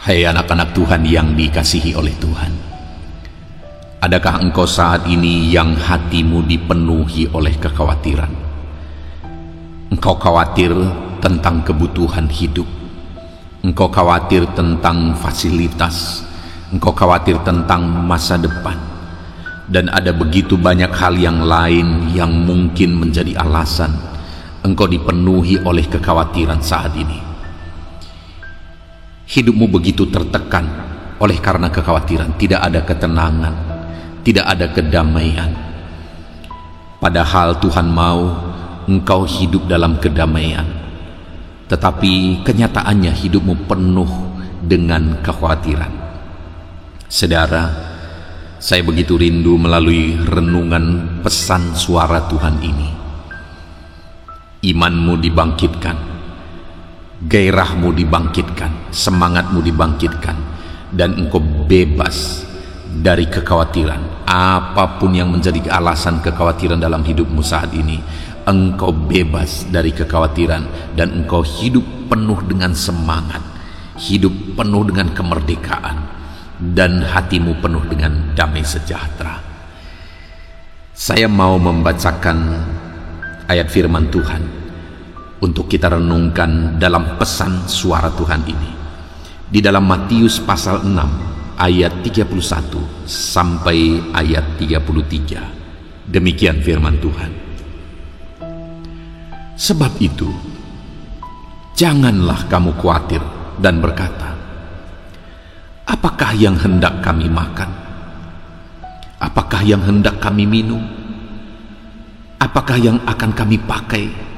Hai anak-anak Tuhan yang dikasihi oleh Tuhan, adakah engkau saat ini yang hatimu dipenuhi oleh kekhawatiran? Engkau khawatir tentang kebutuhan hidup, engkau khawatir tentang fasilitas, engkau khawatir tentang masa depan, dan ada begitu banyak hal yang lain yang mungkin menjadi alasan engkau dipenuhi oleh kekhawatiran saat ini. Hidupmu begitu tertekan oleh karena kekhawatiran, tidak ada ketenangan, tidak ada kedamaian. Padahal Tuhan mau engkau hidup dalam kedamaian, tetapi kenyataannya hidupmu penuh dengan kekhawatiran. Saudara, saya begitu rindu melalui renungan pesan suara Tuhan ini. Imanmu dibangkitkan, gairahmu dibangkitkan, semangatmu dibangkitkan, dan engkau bebas dari kekhawatiran. Apapun yang menjadi alasan kekhawatiran dalam hidupmu saat ini, engkau bebas dari kekhawatiran, dan engkau hidup penuh dengan semangat, hidup penuh dengan kemerdekaan, dan hatimu penuh dengan damai sejahtera. Saya mau membacakan ayat firman Tuhan untuk kita renungkan dalam pesan suara Tuhan ini, di dalam Matius pasal 6 ayat 31 sampai ayat 33. Demikian firman Tuhan. Sebab itu, janganlah kamu khawatir dan berkata, apakah yang hendak kami makan? Apakah yang hendak kami minum? Apakah yang akan kami pakai?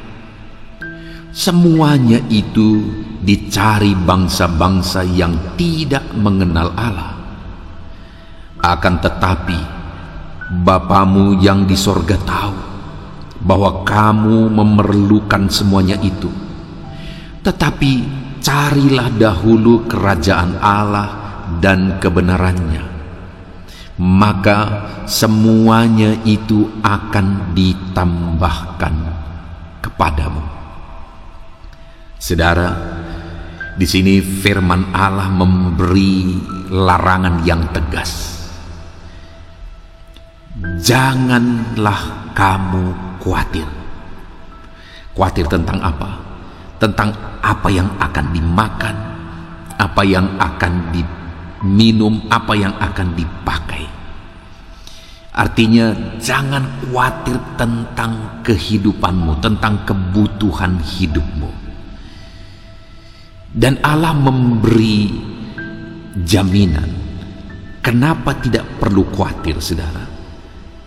Semuanya itu dicari bangsa-bangsa yang tidak mengenal Allah. Akan tetapi Bapamu yang di sorga tahu bahwa kamu memerlukan semuanya itu. Tetapi carilah dahulu kerajaan Allah dan kebenarannya, maka semuanya itu akan ditambahkan kepadamu. Saudara, di sini firman Allah memberi larangan yang tegas. Janganlah kamu khawatir. Khawatir tentang apa? Tentang apa yang akan dimakan, apa yang akan diminum, apa yang akan dipakai. Artinya, jangan khawatir tentang kehidupanmu, tentang kebutuhan hidupmu. Dan Allah memberi jaminan. Kenapa tidak perlu khawatir, saudara?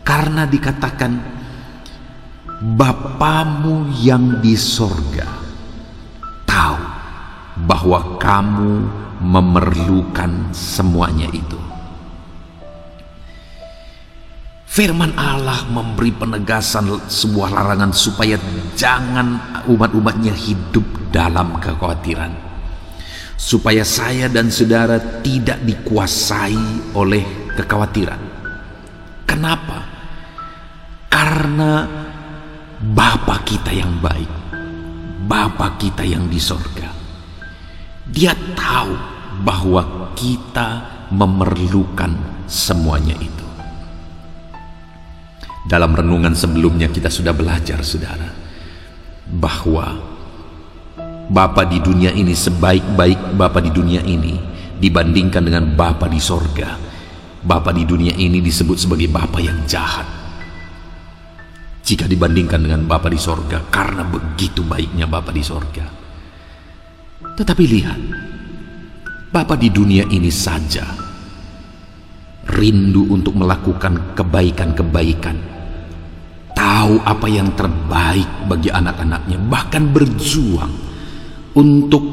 Karena dikatakan Bapamu yang di sorga tahu bahwa kamu memerlukan semuanya itu. Firman Allah memberi penegasan sebuah larangan supaya jangan umat-umatnya hidup dalam kekhawatiran, supaya saya dan saudara tidak dikuasai oleh kekhawatiran. Kenapa? Karena Bapa kita yang baik, Bapa kita yang di sorga, Dia tahu bahwa kita memerlukan semuanya itu. Dalam renungan sebelumnya kita sudah belajar, saudara, bahwa Bapa di dunia ini, sebaik-baik Bapa di dunia ini dibandingkan dengan Bapa di sorga, Bapa di dunia ini disebut sebagai Bapa yang jahat jika dibandingkan dengan Bapa di sorga, karena begitu baiknya Bapa di sorga. Tetapi lihat, Bapa di dunia ini saja rindu untuk melakukan kebaikan-kebaikan, tahu apa yang terbaik bagi anak-anaknya, bahkan berjuang untuk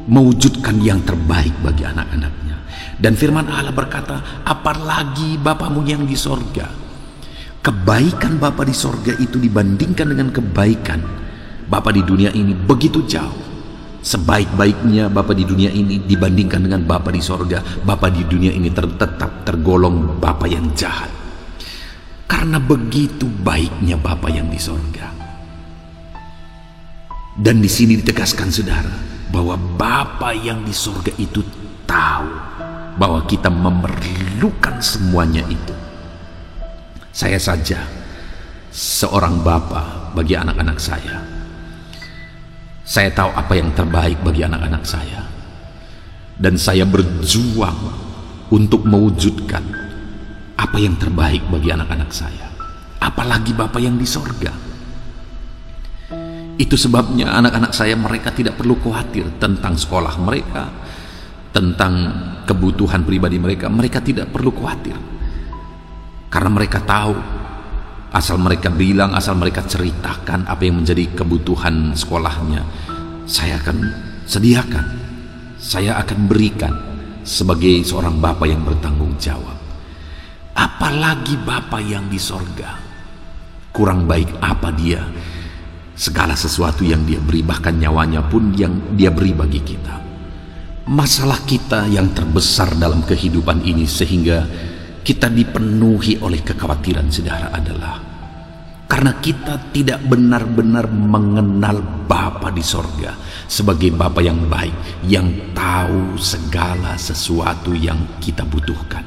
mewujudkan yang terbaik bagi anak-anaknya. Dan firman Allah berkata, apalagi Bapamu yang di sorga. Kebaikan Bapa di sorga itu dibandingkan dengan kebaikan Bapa di dunia ini begitu jauh. Sebaik-baiknya Bapa di dunia ini dibandingkan dengan Bapa di sorga, Bapa di dunia ini tetap tergolong Bapa yang jahat. Karena begitu baiknya Bapa yang di sorga. Dan di sini ditegaskan, saudara, bahwa Bapa yang di sorga itu tahu bahwa kita memerlukan semuanya itu. Saya saja seorang bapa bagi anak-anak saya. Saya tahu apa yang terbaik bagi anak-anak saya, dan saya berjuang untuk mewujudkan apa yang terbaik bagi anak-anak saya, apalagi Bapa yang di sorga. Itu sebabnya anak-anak saya, mereka tidak perlu khawatir tentang sekolah mereka, tentang kebutuhan pribadi mereka. Mereka tidak perlu khawatir, karena mereka tahu, asal mereka bilang, asal mereka ceritakan apa yang menjadi kebutuhan sekolahnya, saya akan sediakan, saya akan berikan sebagai seorang bapa yang bertanggung jawab. Apalagi Bapa yang di sorga, kurang baik apa dia, segala sesuatu yang dia beri, bahkan nyawanya pun yang dia beri bagi kita. Masalah kita yang terbesar dalam kehidupan ini sehingga kita dipenuhi oleh kekhawatiran, saudara, adalah karena kita tidak benar-benar mengenal Bapa di sorga sebagai Bapa yang baik, yang tahu segala sesuatu yang kita butuhkan.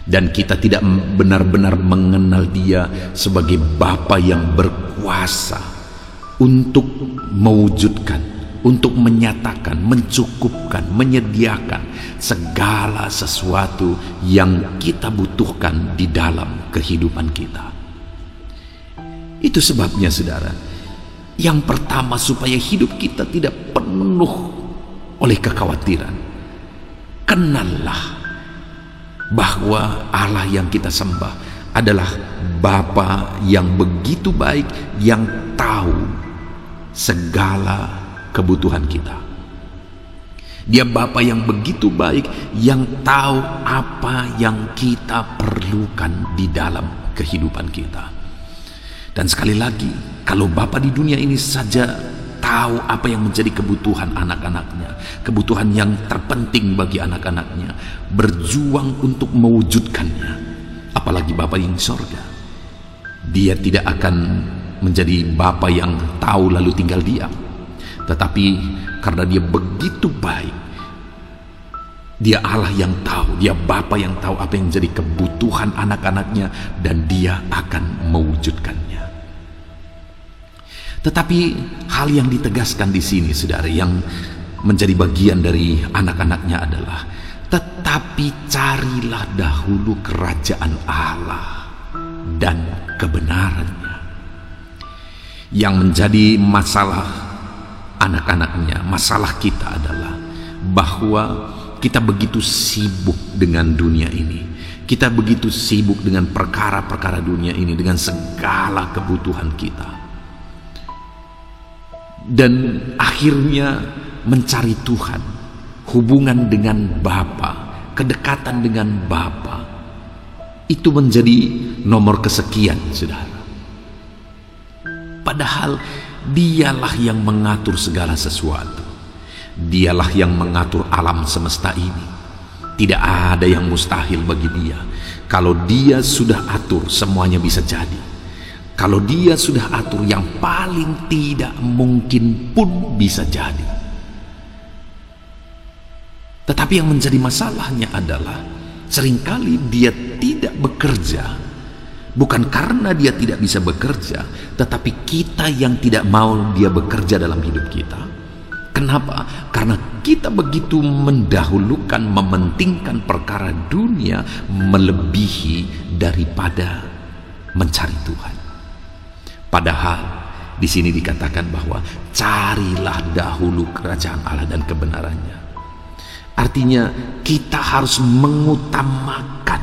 Dan kita tidak benar-benar mengenal Dia sebagai Bapa yang berkuasa untuk mewujudkan, untuk menyatakan, mencukupkan, menyediakan segala sesuatu yang kita butuhkan di dalam kehidupan kita. Itu sebabnya, saudara, yang pertama, supaya hidup kita tidak penuh oleh kekhawatiran, kenallah bahwa Allah yang kita sembah adalah Bapa yang begitu baik, yang tahu segala kebutuhan kita. Dia Bapa yang begitu baik, yang tahu apa yang kita perlukan di dalam kehidupan kita. Dan sekali lagi, kalau Bapa di dunia ini saja tahu apa yang menjadi kebutuhan anak-anaknya, kebutuhan yang terpenting bagi anak-anaknya, berjuang untuk mewujudkannya, apalagi Bapa yang di sorga. Dia tidak akan menjadi Bapa yang tahu lalu tinggal diam, tetapi karena Dia begitu baik, Dia Allah yang tahu, Dia Bapa yang tahu apa yang menjadi kebutuhan anak-anaknya, dan Dia akan mewujudkannya. Tetapi hal yang ditegaskan di sini, saudara, yang menjadi bagian dari anak-anaknya adalah, tetapi carilah dahulu kerajaan Allah dan kebenarannya. Yang menjadi masalah anak-anaknya, masalah kita adalah bahwa kita begitu sibuk dengan dunia ini, kita begitu sibuk dengan perkara-perkara dunia ini, dengan segala kebutuhan kita, dan akhirnya mencari Tuhan, hubungan dengan Bapa, kedekatan dengan Bapa, itu menjadi nomor kesekian, saudara. Padahal Dialah yang mengatur segala sesuatu. Dialah yang mengatur alam semesta ini. Tidak ada yang mustahil bagi Dia. Kalau Dia sudah atur, semuanya bisa jadi. Kalau Dia sudah atur, yang paling tidak mungkin pun bisa jadi. Tetapi yang menjadi masalahnya adalah seringkali Dia tidak bekerja, bukan karena Dia tidak bisa bekerja, tetapi kita yang tidak mau Dia bekerja dalam hidup kita. Kenapa? Karena kita begitu mendahulukan, mementingkan perkara dunia melebihi daripada mencari Tuhan. Padahal di sini dikatakan bahwa carilah dahulu kerajaan Allah dan kebenarannya. Artinya kita harus mengutamakan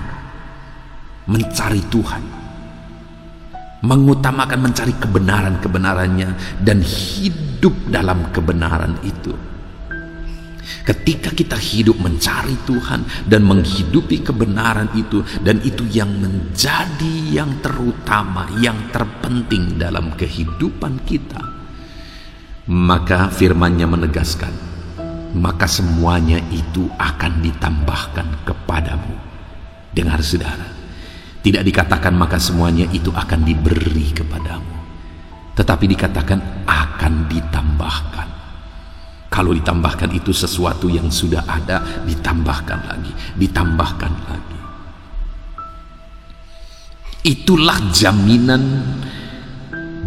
mencari Tuhan, mengutamakan mencari kebenaran-kebenarannya dan hidup dalam kebenaran itu. Ketika kita hidup mencari Tuhan dan menghidupi kebenaran itu, dan itu yang menjadi yang terutama, yang terpenting dalam kehidupan kita, maka firman-Nya menegaskan, maka semuanya itu akan ditambahkan kepadamu. Dengar, saudara, tidak dikatakan maka semuanya itu akan diberi kepadamu, tetapi dikatakan akan ditambahkan. Kalau ditambahkan itu sesuatu yang sudah ada, ditambahkan lagi, ditambahkan lagi. Itulah jaminan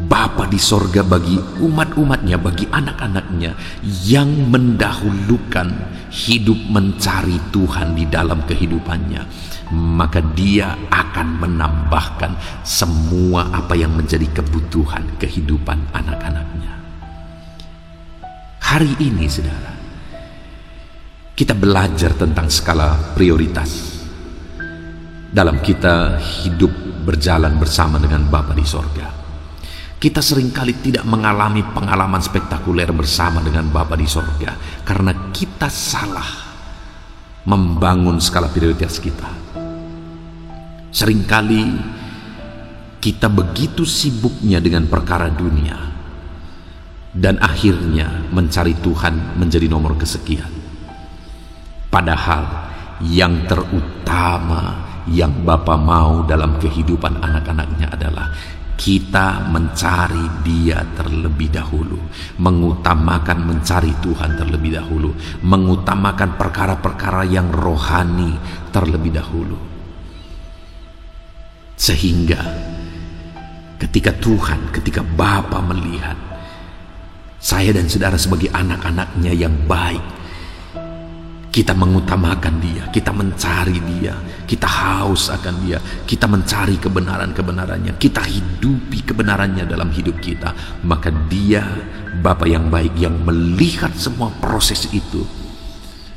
Bapa di sorga bagi umat-umatnya, bagi anak-anaknya yang mendahulukan hidup mencari Tuhan di dalam kehidupannya. Maka dia akan menambahkan semua apa yang menjadi kebutuhan kehidupan anak-anaknya. Hari ini, saudara, kita belajar tentang skala prioritas dalam kita hidup berjalan bersama dengan Bapa di sorga. Kita seringkali tidak mengalami pengalaman spektakuler bersama dengan Bapa di sorga karena kita salah membangun skala prioritas kita. Seringkali kita begitu sibuknya dengan perkara dunia dan akhirnya mencari Tuhan menjadi nomor kesekian. Padahal yang terutama yang Bapa mau dalam kehidupan anak-anaknya adalah kita mencari Dia terlebih dahulu, mengutamakan mencari Tuhan terlebih dahulu, mengutamakan perkara-perkara yang rohani terlebih dahulu. Sehingga ketika Bapa melihat saya dan saudara sebagai anak-anaknya yang baik, kita mengutamakan Dia, kita mencari Dia, kita haus akan Dia, kita mencari kebenaran-kebenarannya, kita hidupi kebenarannya dalam hidup kita, maka Dia, Bapa yang baik yang melihat semua proses itu,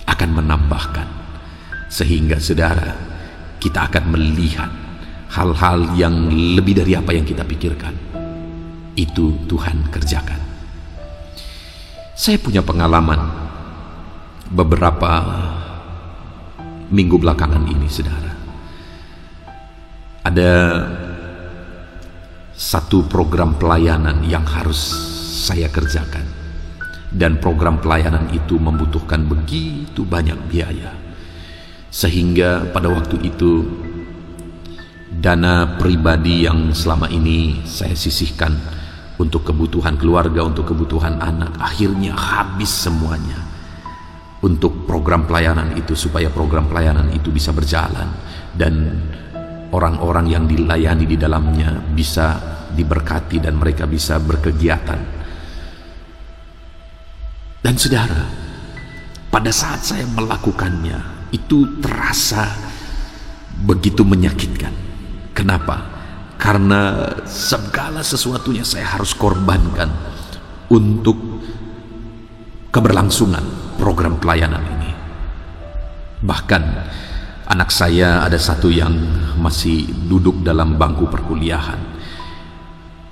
akan menambahkan. Sehingga saudara, kita akan melihat hal-hal yang lebih dari apa yang kita pikirkan. Itu Tuhan kerjakan. Saya punya pengalaman beberapa minggu belakangan ini, saudara. Ada satu program pelayanan yang harus saya kerjakan, dan program pelayanan itu membutuhkan begitu banyak biaya, sehingga pada waktu itu dana pribadi yang selama ini saya sisihkan untuk kebutuhan keluarga, untuk kebutuhan anak, akhirnya habis semuanya untuk program pelayanan itu, supaya program pelayanan itu bisa berjalan dan orang-orang yang dilayani di dalamnya bisa diberkati dan mereka bisa berkegiatan. Dan saudara, pada saat saya melakukannya, itu terasa begitu menyakitkan. Kenapa? Karena segala sesuatunya saya harus korbankan untuk keberlangsungan program pelayanan ini. Bahkan anak saya ada satu yang masih duduk dalam bangku perkuliahan.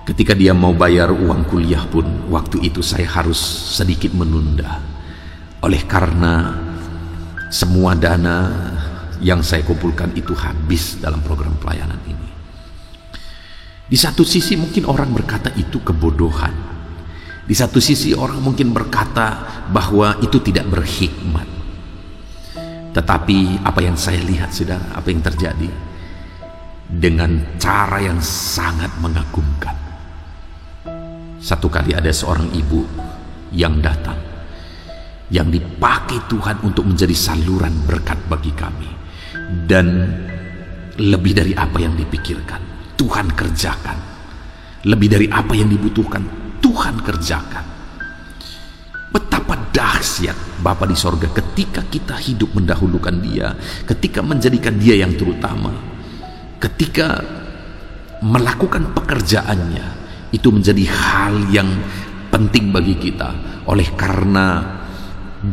Ketika dia mau bayar uang kuliah pun, waktu itu saya harus sedikit menunda, oleh karena semua dana yang saya kumpulkan itu habis dalam program pelayanan ini. Di satu sisi mungkin orang berkata itu kebodohan. Di satu sisi orang mungkin berkata bahwa itu tidak berhikmat. Tetapi apa yang saya lihat, saudara, apa yang terjadi dengan cara yang sangat mengagumkan. Satu kali ada seorang ibu yang datang, yang dipakai Tuhan untuk menjadi saluran berkat bagi kami, dan lebih dari apa yang dipikirkan Tuhan kerjakan. Lebih dari apa yang dibutuhkan Tuhan kerjakan. Betapa dahsyat Bapa di sorga ketika kita hidup mendahulukan Dia, ketika menjadikan Dia yang terutama, ketika melakukan pekerjaannya, itu menjadi hal yang penting bagi kita, oleh karena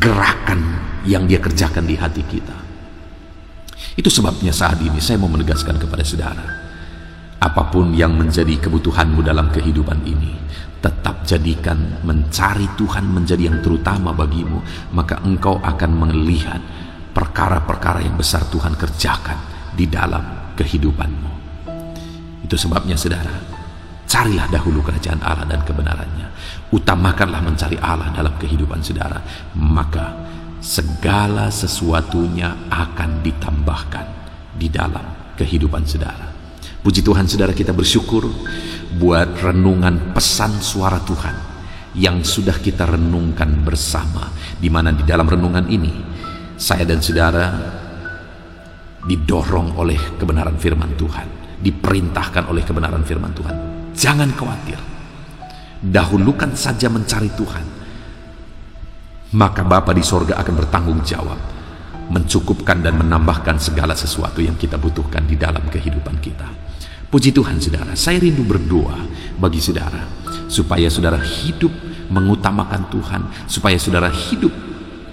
gerakan yang Dia kerjakan di hati kita. Itu sebabnya saat ini saya mau menegaskan kepada saudara, apapun yang menjadi kebutuhanmu dalam kehidupan ini, tetap jadikan mencari Tuhan menjadi yang terutama bagimu, maka engkau akan melihat perkara-perkara yang besar Tuhan kerjakan di dalam kehidupanmu. Itu sebabnya saudara, carilah dahulu kerajaan Allah dan kebenarannya. Utamakanlah mencari Allah dalam kehidupan saudara, maka segala sesuatunya akan ditambahkan di dalam kehidupan saudara. Puji Tuhan saudara, kita bersyukur buat renungan pesan suara Tuhan yang sudah kita renungkan bersama, di mana di dalam renungan ini saya dan saudara didorong oleh kebenaran firman Tuhan, diperintahkan oleh kebenaran firman Tuhan. Jangan khawatir, dahulukan saja mencari Tuhan, maka Bapa di sorga akan bertanggung jawab, mencukupkan dan menambahkan segala sesuatu yang kita butuhkan di dalam kehidupan kita. Puji Tuhan saudara, saya rindu berdoa bagi saudara, supaya saudara hidup mengutamakan Tuhan, supaya saudara hidup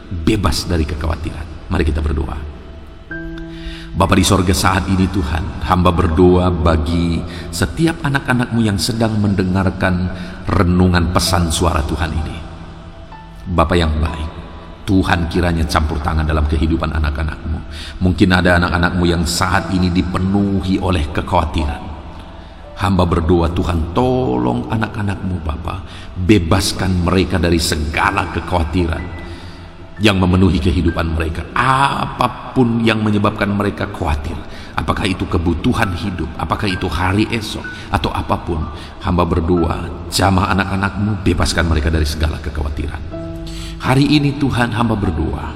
bebas dari kekhawatiran. Mari kita berdoa. Bapa di sorga, saat ini Tuhan, hamba berdoa bagi setiap anak-anak-Mu yang sedang mendengarkan renungan pesan suara Tuhan ini. Bapa yang baik, Tuhan kiranya campur tangan dalam kehidupan anak-anak-Mu. Mungkin ada anak-anak-Mu yang saat ini dipenuhi oleh kekhawatiran. Hamba berdoa, Tuhan, tolong anak-anak-Mu Bapa, bebaskan mereka dari segala kekhawatiran yang memenuhi kehidupan mereka. Apapun yang menyebabkan mereka khawatir, apakah itu kebutuhan hidup, apakah itu hari esok, atau apapun, hamba berdoa, jamah anak-anak-Mu, bebaskan mereka dari segala kekhawatiran. Hari ini Tuhan, hamba berdoa,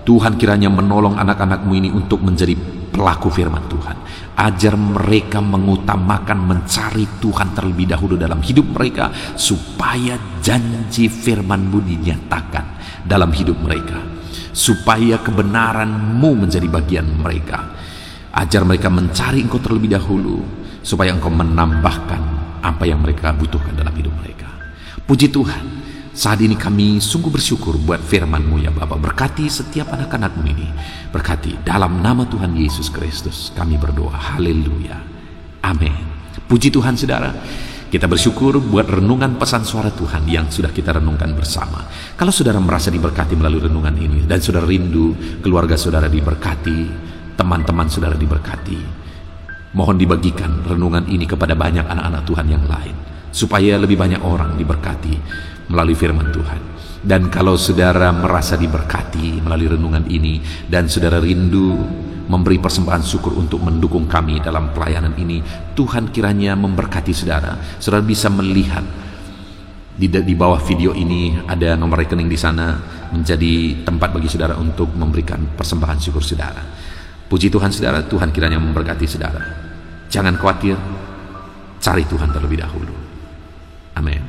Tuhan kiranya menolong anak-anak-Mu ini untuk menjadi pelaku firman Tuhan. Ajar mereka mengutamakan mencari Tuhan terlebih dahulu dalam hidup mereka, supaya janji firman-Mu dinyatakan dalam hidup mereka, supaya kebenaran-Mu menjadi bagian mereka. Ajar mereka mencari Engkau terlebih dahulu, supaya Engkau menambahkan apa yang mereka butuhkan dalam hidup mereka. Puji Tuhan, saat ini kami sungguh bersyukur buat firman-Mu ya Bapa. Berkati setiap anak-anak-Mu ini, berkati dalam nama Tuhan Yesus Kristus kami berdoa. Haleluya, amin. Puji Tuhan saudara, kita bersyukur buat renungan pesan suara Tuhan yang sudah kita renungkan bersama. Kalau saudara merasa diberkati melalui renungan ini, dan saudara rindu keluarga saudara diberkati, teman-teman saudara diberkati, mohon dibagikan renungan ini kepada banyak anak-anak Tuhan yang lain, supaya lebih banyak orang diberkati melalui firman Tuhan. Dan kalau saudara merasa diberkati melalui renungan ini, dan saudara rindu memberi persembahan syukur untuk mendukung kami dalam pelayanan ini, Tuhan kiranya memberkati saudara. Saudara bisa melihat di bawah video ini ada nomor rekening di sana, menjadi tempat bagi saudara untuk memberikan persembahan syukur saudara. Puji Tuhan saudara, Tuhan kiranya memberkati saudara. Jangan khawatir, cari Tuhan terlebih dahulu. Amin.